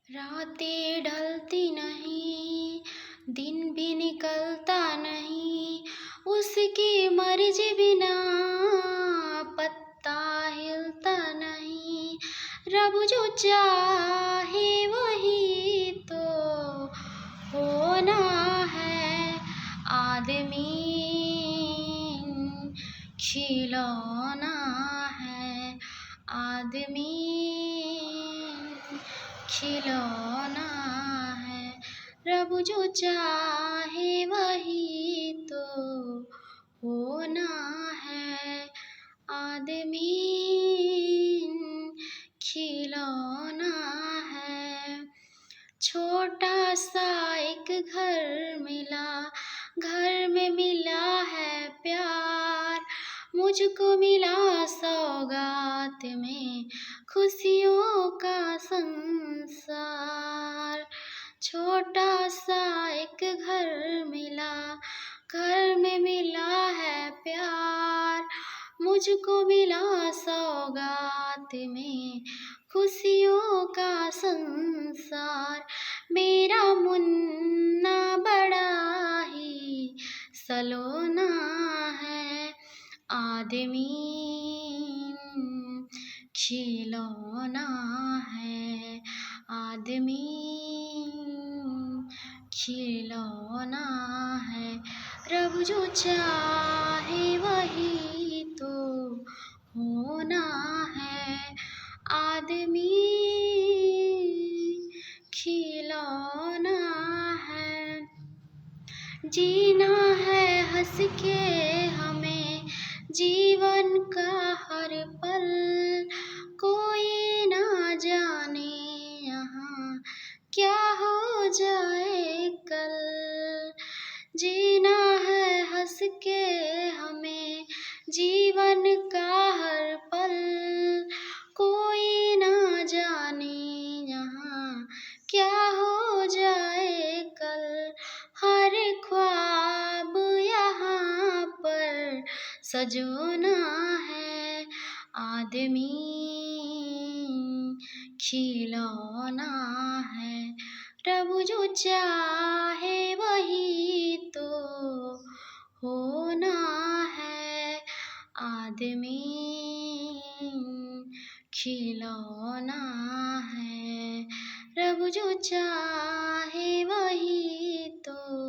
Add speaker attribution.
Speaker 1: रातें ढलती नहीं, दिन भी निकलता नहीं, उसकी मर्जी बिना पत्ता हिलता नहीं। रब जो चाहे वही तो होना है, आदमी खिलौना है, आदमी खिलौना है। रब जो चाहे वही तो होना है, आदमी खिलौना है। छोटा सा एक घर मिला, घर में मिला है प्यार, मुझको मिला सौगात में खुशियों का संसार। छोटा सा एक घर मिला, घर में मिला है प्यार, मुझको मिला सौगात में खुशियों का संसार। मेरा मुन्ना बड़ा ही सलोना है, आदमी खिलौना है, आदमी खिलौना है। रब जो चाहे वही तो होना है, आदमी खिलौना है। जीना है हंस के हमें जीवन का हर पल, कोई ना जाने यहाँ क्या हो जाए कल। जीना है हंस के हमें जीवन का हर पल, कोई ना जाने यहाँ क्या हो जाए कल। हर ख्वाब यहाँ पर सजोना है, आदमी खिलौना है। रब जो चाहे वही तो होना है, आदमी खिलौना है। रब जो चाहे वही तो